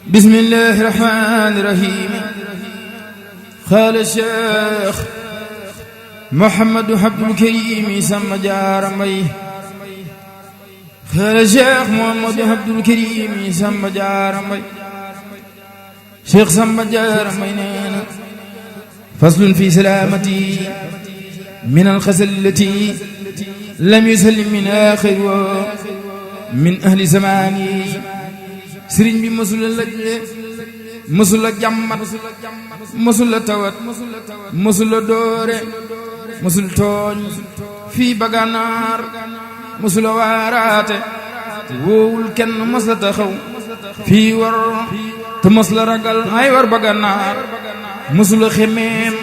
بسم الله الرحمن الرحيم. قال الشيخ محمد عبد الكريم سما جارمي. قال الشيخ محمد عبد الكريم سما جارمي. شيخ سما جارمي نينا فصل في سلامتي من الخزل التي لم يسلم من آخر من أهل زماني. sëriñ bi mësula lëjle mësula jàmmat mësula tawat mësula doore mësul tooñ fii ba Gànnaar mësula waaraate woowul kenn mës la taxaw fii war te mës la ragal ay war ba Gànnaar mësula xemeem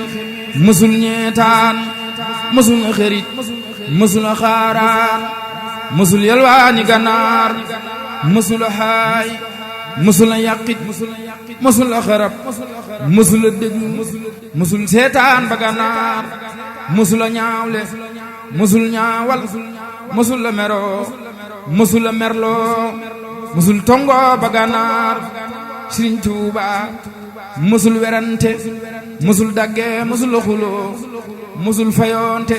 mësul ñeetaan mësula xërit mësula xaaraan mësul yalwaani Gànnaar mësula xaay mësula yàqit mësula xarab mësula déglu mësul seetaan ba Gànnaar mësula ñaawle mësul ñaawal mësula meroo mësula merloo mësul tongoo ba Gànnaar. Sëriñ Tuuba mësul werante mësul dagge mësula xuloo mësul fayoonte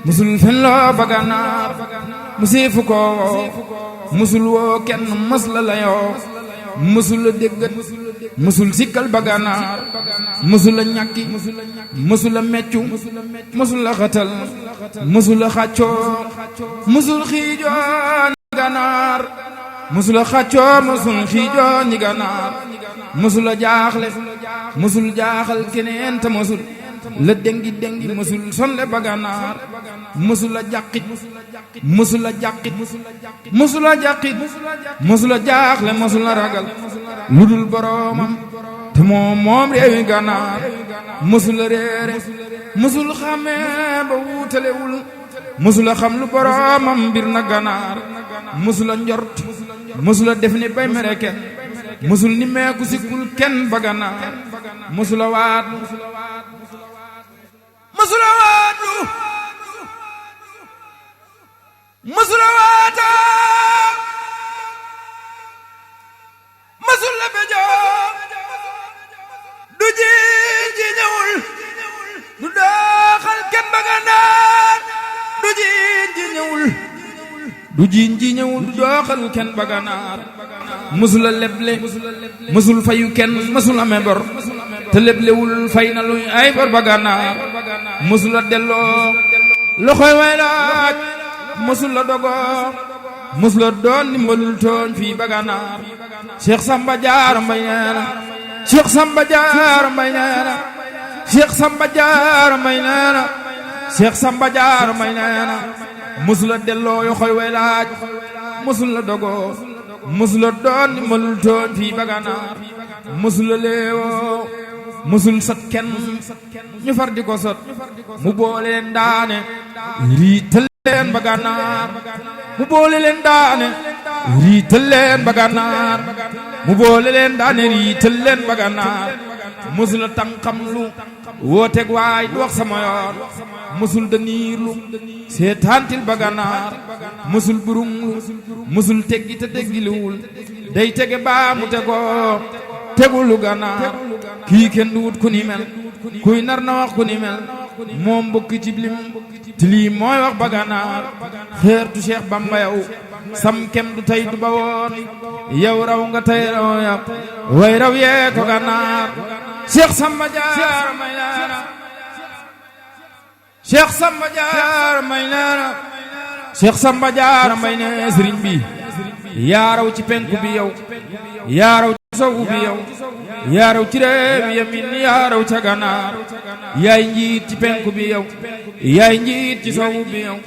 mësul fenloo ba Gànnaar. musiifu ko mësul woo kenn mës la layoo mësula déggat mësul sikkal ba Gànnaar. mësula ñàkki mësula meccu mësula xatal mësula xàccoo mësul xiijoo ni Gànnaar. mësula xàccoo mësul xiijoo ni Gànnaar. mësula jaaxle mësul jaaxal keneen te mësul la dengi mësul sonle ba Gànnaar. mësula jàqit mësula jàqit mësula jàqit mësula jaaxle mësula ragal lu dul boroomam te moom réewi Gànnaar. mësula réere mësul xamee ba wuutalewul mësula xam lu boroomam mbir na Gànnaar. mësula njort mësula def ni bay mere kenn mësul ni meeku sikkul kenn ba Gànnaar. mësula waat mësula waatlu mësula waata mësula bejoo du jiin ji ñëwul du dooxal kenn ba Gànnaar. du jiin ji ñëwul du jiin ji ñëwul du dooxal kenn ba Gànnaar. mësula leble mësul fayu kenn mësul amee bor te leblewul fay na luy ay bor ba Gànnaar. mësula delloo loxoy way laaj mësula dogoo mësula doon dimbalul tooñ fii ba Gànnaar. Cheikh Samba Diarra Mbaye neena Cheikh Samba Diarra Mbaye neena Cheikh Samba Diarra Mbaye neena Cheikh Samba Diarra Mbaye neena mësula delloo loxoy way laaj mësula dogoo mësula doon dimbalul tooñ fii ba Gànnaar. mësula leewoo mësul sot kenn ñu far di ko sot mu boole leen daane riital leen ba Gànnaar. mu boole leen daane riital leen ba Gànnaar. mu boole leen daane riital leen ba Gànnaar. mësula tànqam lu wooteeg waay du wax sama yoon mësul daniirlu seetaantil ba Gànnaar. mësul burunglu mësul teggi te teggiliwul day tege baa mu tegoo tegulu Gànnaar. kii kenn du wut ku ni mel kuy nar na wax ku ni mel moom mbokk ci lim ti lii mooy wax ba Gànnaar. xeertu Cheikh Bamba yow sam kem du tey du ba woon yow raw nga tey raw yàpp way raw yee ko Gànnaar. Cheikh Samba Diarra Mbaye neena Cheikh Samba Diarra Mbaye neena Cheikh Samba Diarra Mbaye ne sëriñ bi yaa raw ci penku bi yow yaa raw ci sowu bi yow yaa raw ci réew yamin yaa raw ca Gànnaar. yaay njiit ci penku bi yow yaay njiit ci sowu bi yow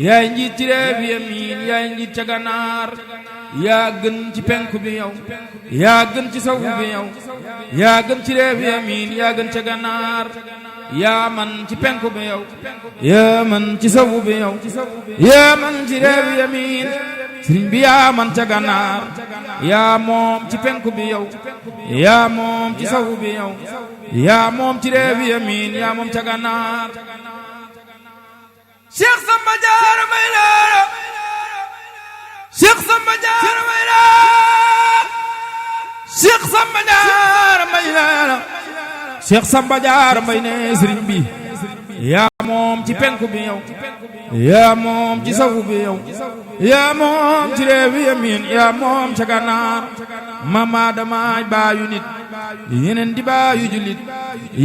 yaay njiit ci réew yamin yaay njiit ca Gànnaar. yaa gën ci penku bi yow yaa gën ci sowu bi yow yaa gën ci réew yamin yaa gën ca Gànnaar. yaa man ci penku bi yow yaa man ci sowu bi yow yaa man ci réew yamin sëriñ bi yaa man ca Gànnaar. yaa moom ci penku bi yow yaa moom ci sowu bi yow yaa moom ci réew yamin yaa moom ca Gànnaar. Cheikh Samba Diarra Mbaye neena Cheikh Samba Diarra Mbaye neena Cheikh Samba Diarra Mbaye nee na Cheikh Samba Diarra Mbaye ne sëriñ bi yaa moom ci penku bi yow yaa moom ci sawu bi yow yaa moom ci réew yi yamin yaa moom ca gànnaar mama damaay baayu nit yeneen di baayu julit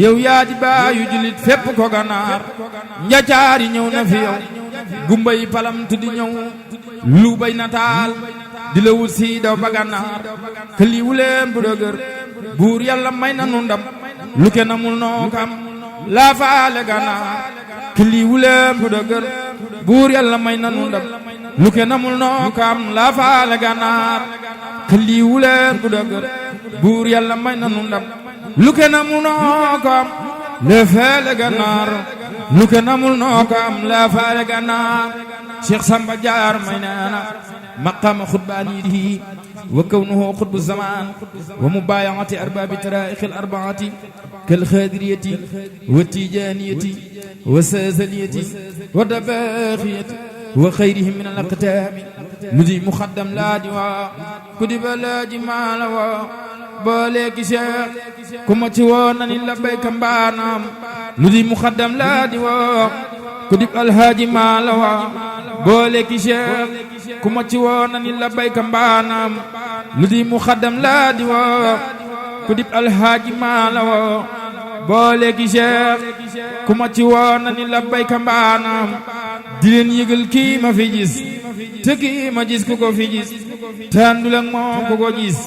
yow yaa di baayu julit fépp ko gànnaar njacaar yi ñëw na fi yow gumba yi palam tuddi ñëw lu bay nataal di la wut si daw ba gànnaar këli wuleem bu dëgër buur yàlla may na nu ndam lu kenn amul noo kam laa faale gànnaar këli wuleem bu dëgër buur yàlla may na nu ndam lu kenn amul noo kam laa faale gànnaar këli wuleem bu dëgër buur yàlla may na nu ndam lu kenn amul noo kam laa faale gànnaar lu kenn amul noo kam laa faale gànnaar Cheikh Samba Diarra Mbaye nee na maqaama xutbaanihi wa kawnuhu xutbu zamaan wa mubaayaati arbaabi taraaixi al-arbaati kal xaadiriyati wa tijaaniyati wa saazaliyati wa dabaaxiyati wa xayrihim min al-aqtaami lu di muxaddam laa di waa ku di ba laa di maala waa booleegi Cheikh ku ma ci woo na ni labbayka mbaanaam lu di muxaddam laa di waa ku di alhaaji maala waa booleegi Cheikh ku ma ci woo na ni labbayka mbaanaam lu di muxaddam laa di woo ku dib alhaaji maala woo booleegi Cheikh ku ma ci woo na ni labbayka mbaanaam di leen yëgal kii ma fi gis te kii ma gis ku ko fi gis te àndul ak moom ku ko gis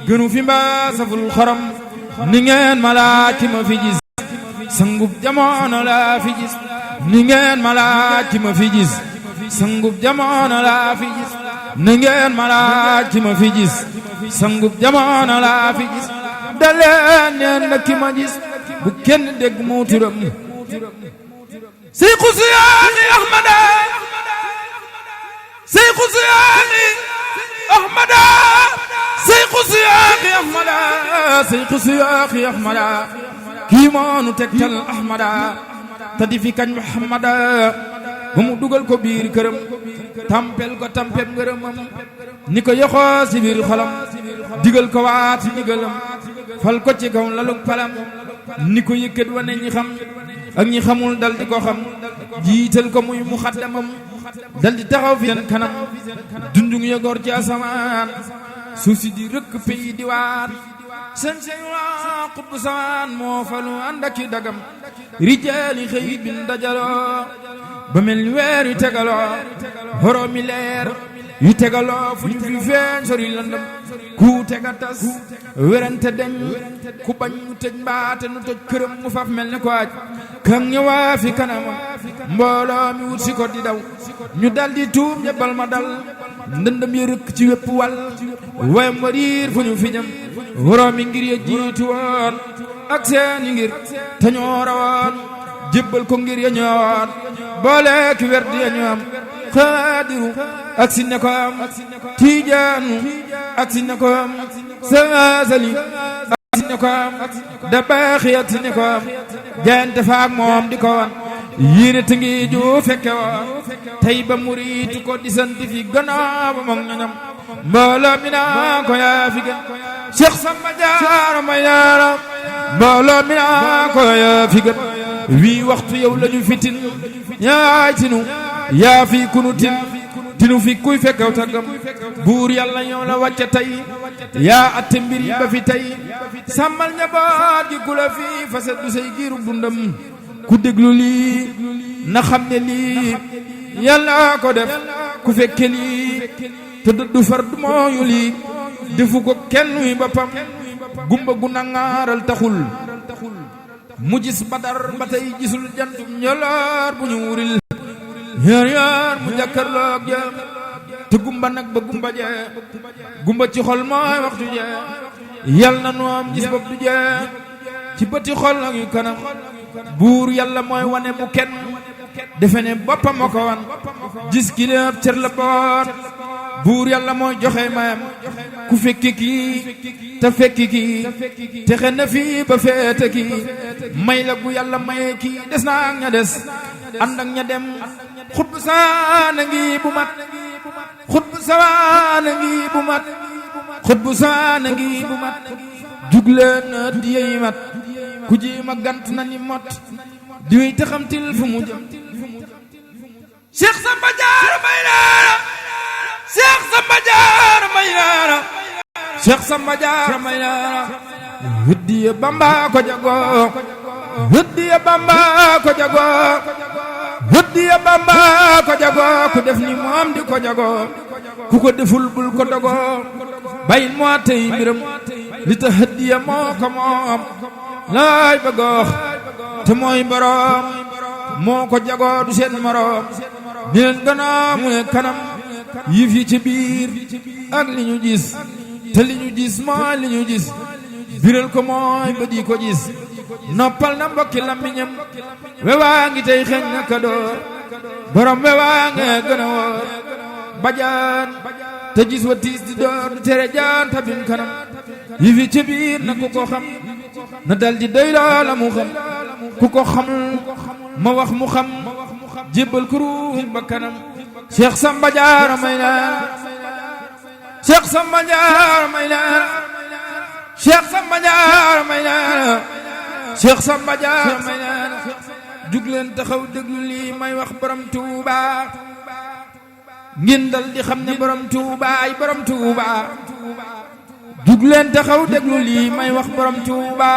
gënu fi mbaa saful xorom ni ngeen ma laaj ki ma fi gis sangub jamono laa fi gis ni ngeen ma laaj ki ma fi gis sangub jamono laa fi gis ni ngeen ma laaj ki ma fi gis sangub jamono laa fi gis daleen neen na ki ma gis bu kenn dégg mu turam Seyxu Siyaani Ahmada Seyxu Siyaani Ahmada Seyxu Siyaani Ahmada Seyxu Siyaani Ahmada kii moonu tegtal Ahmada te di fi kañ Muhammada ba mu dugal ko biir këram tampel ko tampel ngërëmam ni ko yoxoo si biir xolam digal ko waat si digalam fal ko ci kaw lalug palam ni ko yëkkat wane ñi xam ak ñi xamul dal di ko xam jiital ko muy muxaddamam dal di taxaw fi seen kanam dundung yëgoor ci asamaan suuf si di rëkk pays di waat seen sey waa xutbu samaan moo falu ànd ak i dagam rijaali xëy bin dajaloo ba mel ni weer yu tegaloo xoromi leer yu tegaloo fu ñu fi feeñ sori lëndëm ku tega tas werante deñ ku bañ mu tëj mbaate nu toj këram mu faf mel ni ko aj kan ñëwaa fi kanamam mbooloo mi wut si ko di daw ñu dal di tuub ñebbal ma dal ndëndëm yi rëkk ci wépp wàll wayam wa riir fu ñu fi jëm xoromi ngir ya jiitu woon ak seeni ngir te ñoo rawoon jébbal ko ngir ya ñëwoon boole ki werdi ya ñu am xaadiru ak si ne ko am tiijaanu ak si ne ko am saasali ak si ne ko am dabaaxi ak si ne ko am jaayante faak moom di ko wan yéene te ngi ju fekke woon tey ba muriitu ko di sant fi gannaaw ba moom ñoñam mbooloo mi naa ko yaa fi gën Cheikh Samba Diarra Mbaye yaara mbooloo mi naa ko yaa fi gën wii waxtu yow lañu fitin yaay tinu yaa fi kunu tinu fi kuy fekkaw taggam buur yàlla yow la wàcce tey yaa atte mbir yi ba fi tey sàmmal njaboot gi ku la fi faset du say giiru dundam ku déglu lii na xam ne lii yàlla ko def ku fekke lii te du far du mooyu lii defu ko kenn wi boppam gumba gu nangaaral taxul mu gis badar ba tey gisul jantum njoloor bu ñu wuril yaar yaar mu jàkkarloog ja te gumba nag ba gumba jee gumba ci xol mooy waxtu jee yal na nu am gis bopp du jee ci bëti xol ak yu kanam buur yàlla mooy wane bu kenn defe ne boppam moo ko wan gis ki lépp cër la boot buur yàlla mooy joxe mayam ku fekki kii te fekki kii te xen na fii ba feete kii may la gu yàlla maye kii des na ak ña des ànd ak ña dem xutbu saana ngi bu mat xutbu saana ngi bu mat xut bu saana ngi bu mat jugleen di yey mat ku ji ma gant na ni mot di wey taxamtil fu mu jëm Cheikh Samba Diarra Mbaye Naara Cheikh Samba Diarra Mbaye Naara Cheikh Samba Diarra Mbaye Naara huddiya Bamba ko jago huddiya Bamba ko jago huddiya Bamba ko jago ku def ni moom di ko jago ku ko deful bul ko dogo bayin moo tey mbiram li ta huddiya moo ko moom laay bëggoox te mooy borom moo ko jago du seen morom ni leen gannaaw mu ne kanam yif yi ci biir ak li ñu gis te li ñu gis mooy li ñu gis biral ko mooy ba di ko gis noppal na mbokki lammiñam wewaa ngi tey xeeñ na kadoor borom wewaa nge gën a woor bajaan te gis wa tiis di door du tere jaan tabim kanam yif yi ci biir na ku ko xam na dal di doy loola mu xam ku ko xamul ma wax mu xam jébbal ku ruum ba kanam Cheikh Samba Diarra Mbaye Naara Cheikh Samba Diarra Mbaye Naara Cheikh Samba Diarra Mbaye Naara Cheikh Samba Diarra Mbaye Naara jug leen taxaw déglu lii may wax borom Touba ngeen dal di xam ne borom Touba ay borom Touba jug leen taxaw déglu lii may wax borom Touba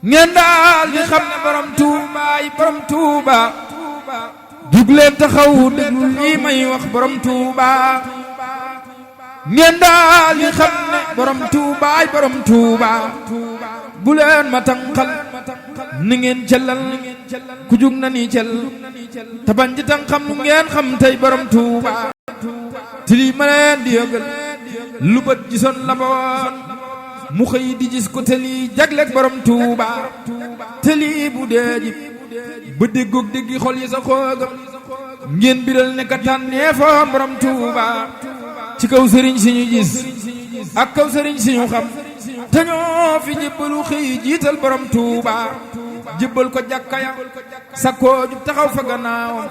ngeen daal di xam ne borom Touba ay borom Touba jug leen taxaw déglu lii may wax borom Touba ngeen daal di xam ne borom Touba ay borom Touba bu leen ma tànqal ni ngeen cellal ku jug na ni cell te bañ di tànqam lu ngeen xam tey borom Touba te lii ma leen di yëgal lu bët gisoon la ba woon mu xëy di gis ko te lii jagleeg borom Touba te lii bu dee jib ba déggoog déggi xol yi sa xoogam ngeen biral ne ka tànnee foo borom Touba ci kaw sëriñ si ñu gis ak kaw sëriñ si ñu xam te ñoo fi jébbalu xëy jiital borom Touba jébbal ko jàkka ya sa koo jub taxaw fa gannaawam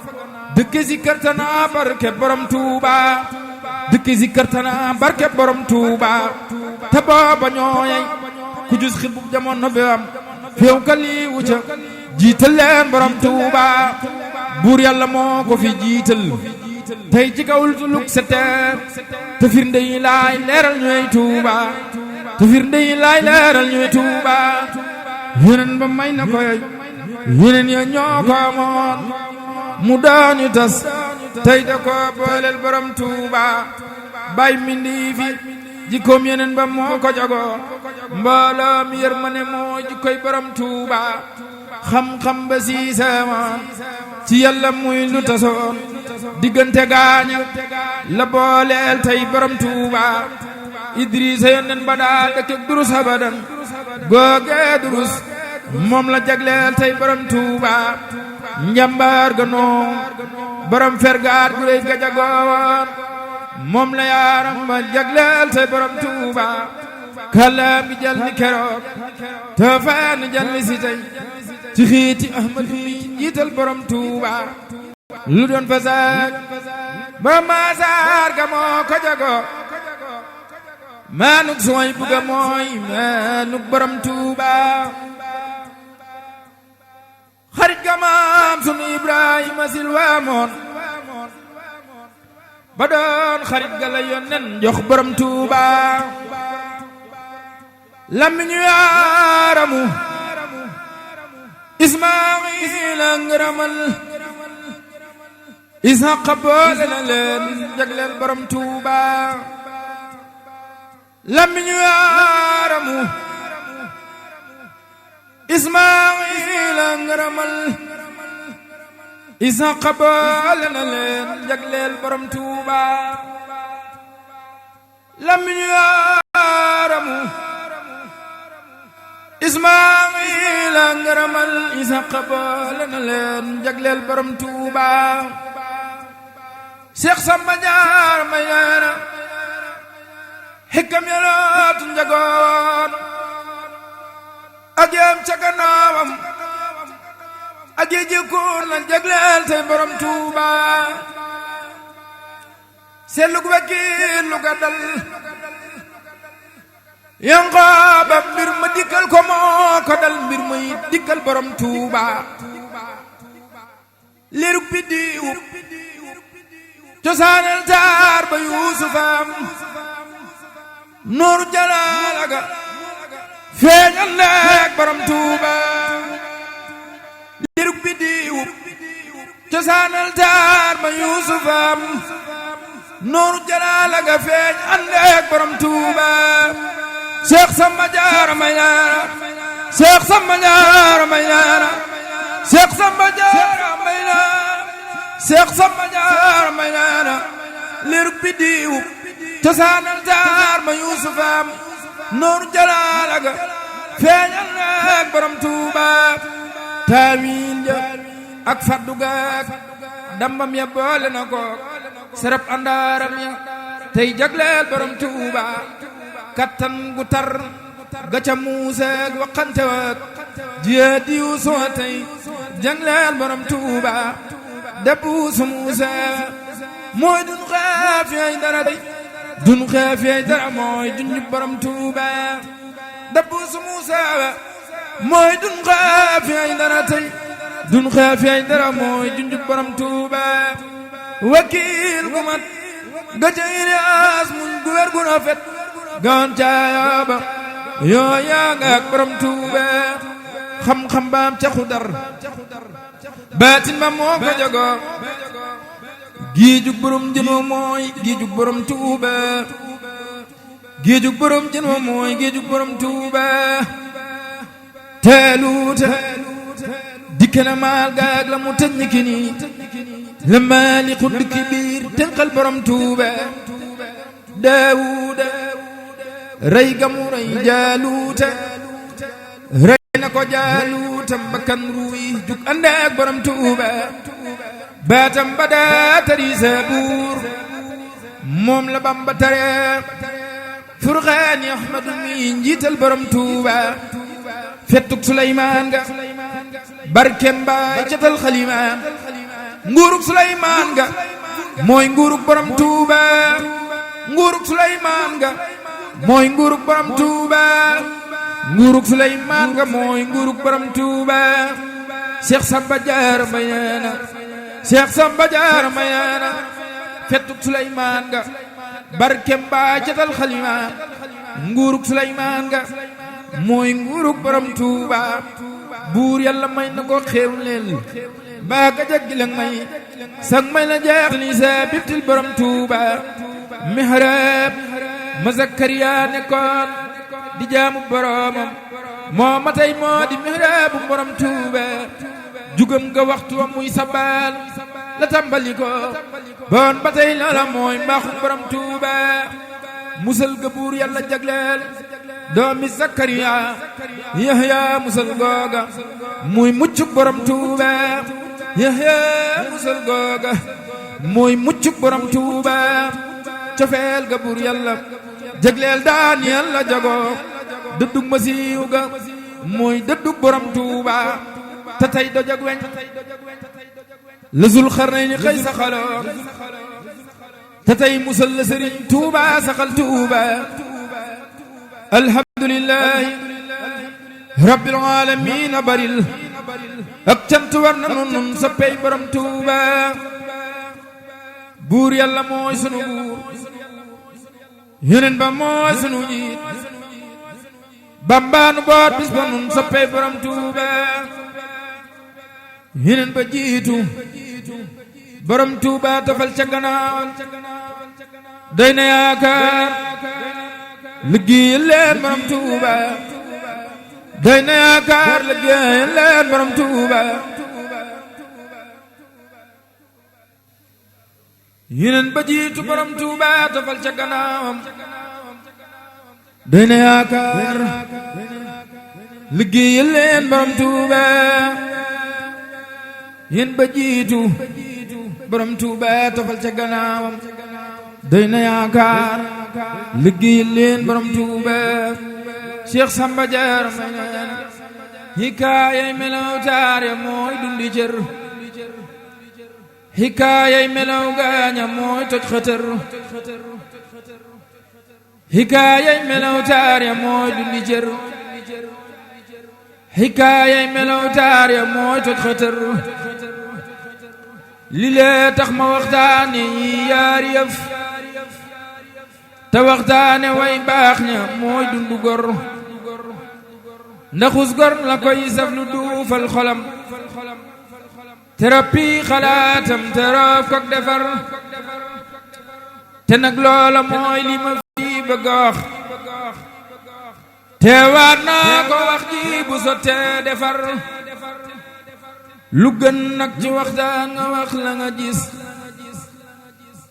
dëkke si kartana barke borom Touba dëkke si kartana barke borom Touba te booba ñooyay ku jus xibub jamono bi am feew ka lii wucca jiital leen borom Touba buur yàlla moo ko fi jiital tey ci kaw tuluk seteer te firnde yi laay leeral ñooy Touba te firnde yi laay leeral ñooy Touba yeneen ba may na ko yoy yeneen ya ñoo ko amoon mu doon yu tas tey da ko booleel borom Touba bay mindi fi jikkoom yeneen ba moo ko jago mbooloom yërmane moo jikkoy borom Touba xam-xam ba siiseemoon ci yàlla muy lu tasoon diggante gaaña la booleel tey borom Touba Idrissa yeneen ba daa dëkk durus abadan googee durus moom la jagleel tey borom Touba njambaar ga noon borom fergaat gu réy ga jagoowoon moom la yaaram ba jagleel tey borom Touba kàllaam gi jal ni keroog te faan jal ni si tey ci xiiti Ahmadu mi jiital borom Touba lu doon fasaak borom maasaar ga moo ko jago maanuk sooy buga mooy maanuk borom Touba xarit ga maam sunu Ibrahima silwaamoon ba doon xarit ga la yonnen jox borom Touba lamiñu yaaramu Ismaila ngërëmal Ishaqa boole na leen jagleel borom Touba lamiñu yaaramu Ismaila ngërëmal Ishaqa boole na leen jagleel borom Touba lamiñu yaaramu Ismaila ngërëmal Ishaqa boole na leen jagleel borom Touba Cheikh Samba Diarra Mbaye Naara xikam yalootu njagoon ak yam ca gannaawam ak yi jikkoon la jagleel tey borom Touba seetlu gu wekkiil lu ga dal Yanqooba mbir ma dikkal ko moo ko dal mbir ma it dikkal borom Tuuba liruk biddiw cosaanal taar ba Yuusufam nooru jalaalaga feeñal leeg borom Tuuba liruk biddiw cosaanal taar ba Yuusufam nooru jalaalaga feeñal leeg borom Tuuba Seex Samba Jaara may naana Seex Samba Jaara may naana Seex Samba Jaara may naana Seex Samba Jaara may naana liruk biddiw cosaanal taar ba Yuusufam nooru jalaalaga feeñal leeg borom Tuuba taawiin ja ak faddu gaak dambam ya boole na ko serap andaaram ya tey jagleel borom Tuuba kattan gu tar ga ca Muusaa waxante waak jiyaadi Yuusufa tey jagleel borom Tuuba dabbuusu Muusaa mooy dun xeef yay dara tey dun xeef yay dara mooy junjub borom Tuuba dabbuusu Muusaa mooy dun xeef yay dara tey dun xeef yay dara mooy junjub borom Tuuba wakiil gu mat ga ca Iliyaas muñ gu wér gu rafet gaan caayaba yoo yaa nga ak borom Tuuba xam-xam baam ca Xudar baatin ba moo ko jogo giijug borom jënoo mooy giijug borom Tuuba giijug borom jënoo mooy giijug borom Tuuba teeluute dikke na maal gaag la mu tëj ki nii la maali xudd ki biir tenqal borom Tuuba Daawuda rey gamu rey Jaaluuta rey na ko Jaaluuta mbakkan ruuy jug ànd ak borom Tuuba baatam ba daa tari Sabuur moom la Bamba tare Furqaani Ahmadu mi njiital borom Tuuba fettuk Suleymaan ga barkem baay catal xalimaan nguuruk Suleymaan ga mooy nguuruk borom Tuuba nguuruk Suleymaan ga mooy nguuruk borom Tuuba nguuruk Suleymaan ga mooy nguuruk borom Tuuba Seex Samba Jaara may naana Seex Samba Jaara may naana fettuk Suleymaan ga barkem baay catal xalimaan nguuruk Suleymaan ga mooy nguuruk borom Tuuba buur Yàlla may na ko xéewleel baa ga jaggi lang may sag may la jeex ni sa bibtil borom Tuuba mihrab ma Zakariya nekkoon di jaamu boromam moo ma tey moo di mihrabu borom Tuuba jugam nga waxtu wa muy sabal la tàmbali ko bon ba tey loola mooy mbaaxu borom Tuuba musal ga buur Yàlla jagleel doomi Zakariya Yahya musal googa muy muccuk borom Tuuba Yahya musal googa muy muccuk borom Tuuba cofeel ga buur Yàlla jagleel daan Yàlla jago dëddug masiiw ga muy dëddug borom Tuuba te tey do jag weñ la Zul Xarnayni xëy saxaloo te tey musal la Sëriñ Tuuba saxal Tuuba alhamdulillahi rabbil alamin baril ak cant war na nun soppey borom Tuuba buur Yàlla mooy sunu buur yeneen ba mooy sunu njiit Bamba nu boot bis ba nun soppey borom Tuuba yeneen ba jiitu borom Tuuba tofal ca gannaaw doy na yaakaar liggéeyal leen borom Tuuba doy na yaakaar liggéeyal leen borom Tuuba yeneen ba jiitu borom Tuuba tofal ca gannaawam doy na yaakaar liggéeyal leen borom Tuuba yeneen ba jiitu borom Tuuba tofal ca gannaawam doy na yaakaar liggéeyal leen borom Tuuba Seex Samba Jaara may naana hikaayay melaw taare mooy dundi cër hikaayay melaw gaaña mooy toj xëtër hikaayay melaw taar ya mooy dundi cër hikaayay melaw taar ya mooy toj xëtër li lee tax ma waxtaane yi yaari yëf te waxtaane way baax ña mooy dundu gor ndaxus gor la koy saf lu duufal xolam thérapie xalaatam teroof kok defar te nag loola mooy li ma fii bëgg a wax teewaat naa ko wax ji bu sottee defar lu gën nag ci waxtaan nga wax la nga gis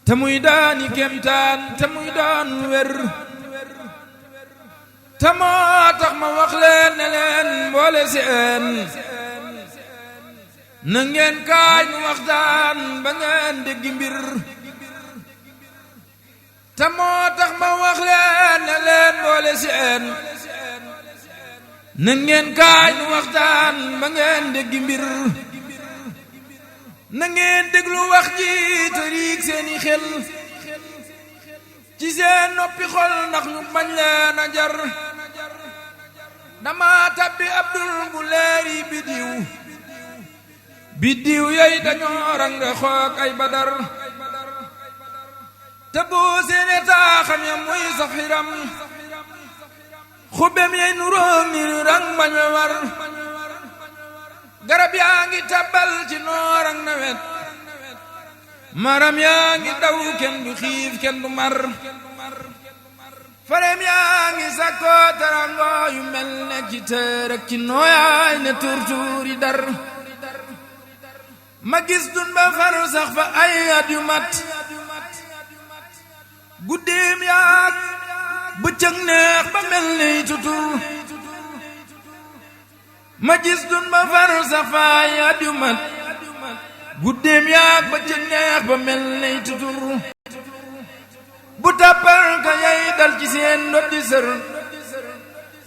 te muy daani kemtaan te muy doon wér te moo tax ma wax leen ne leen mboole seen na ngeen kaay nu waxtaan ba ngeen déggi mbir te moo tax ma wax leen ne leen mboole seen na ngeen kaay nu waxtaan ba ngeen déggi mbir na ngeen déglu wax ji te riig seeni xel ci seen noppi xol ndax ñu bañ leen a jar dama tabbi abdul bu leeri biddiw yooyu dañoo ranga xoog ay badar te boo seene taaxam ya muy safiram xubem yey nu roog ni rang bañ we war garab yaa ngi tabbal ci noor ak nawet maram yaa ngi daw kenn du xiif kenn du mar farem yaa ngi sakko tarango yu mel ne ci tër ak ci nooyaay ne turtuuri dar ma gis dun ba faru sax fa ay at yu mat guddeem yaak bëccëg neex ba mel ni tutur ma gis dun ba faru sax fa ay at yu mat guddeem yaak bëccëg neex ba mel ni tutur bu tàppal ka yay dal ci seen ndoddi sër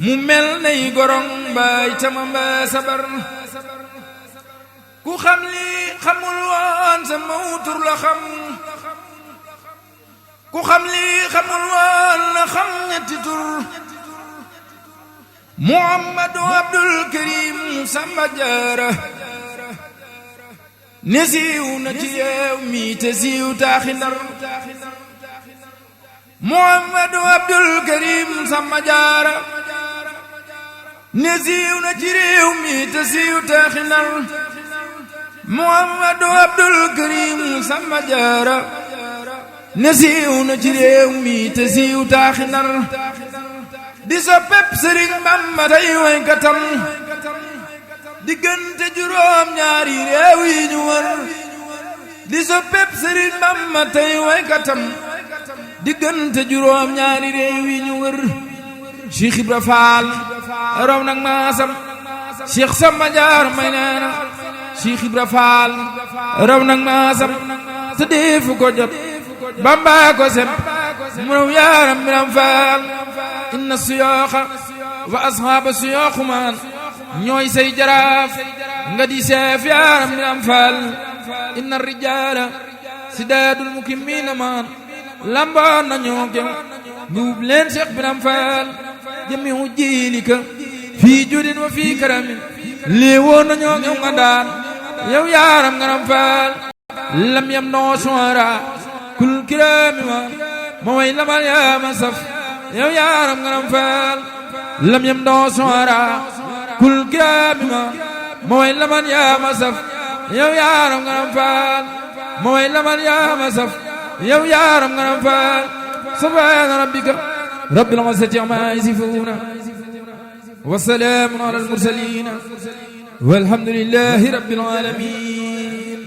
mu mel nay gorong mbaay tama mbaa sabar ku xam li xamul woon sa mawtur la xam ku xam li xamul woon la xam ñetti tur Muhammadu Abdul Karim Samba Jaara ne siiw na ci yeew mi te siiw taaxi Ndar Muhammadu Abdul Karim Samba Jaara ne siiw na ci réew mi te siiw taaxi Ndar Muhammadu Abdul Karim Samba Jaara ne siiw na ci réew mi te siiw taaxi Ndar di soppeb Sëriñ Bamba tey way katam diggante juróom ñaari réew yi ñu wër di soppeb Sëriñ Bamba tey way katam diggante juróom ñaari réew yi ñu wër Cheikh Ibra Faal raw nag maasam Cheikh Samba Jaara may neena Cheikh Ibra Faal raw nag maasam te defu ko jot Bamba ko sem mu raw yaaram Biram Faal inna suyooxa wa ashaaba suyooxu maan ñooy say jaraaf nga di seef yaaram Biram Faal inna rijaala sidaadul mukimmiina maan lamboon nañoo gew nguub leen Cheikh Biram Faal jami hu jiilika fii judin wa fii karamin lii woon nañoo gew nga daan yow yaaram Biram Faal lam yam noo suwara kul kiraami ma way lamal yaa ma saf yow yaaram Biram Faal lam yam noo suwara kul kiraami ma way lamal yaa ma saf yow yaaram Biram Faal ma way lamal yaa ma saf yow yaaram Biram Faal subhaana rabbika rabbil izzati ammaa yasifuuna wa salaamun alal mursaliin walhamdulillahi rabbil aalamiin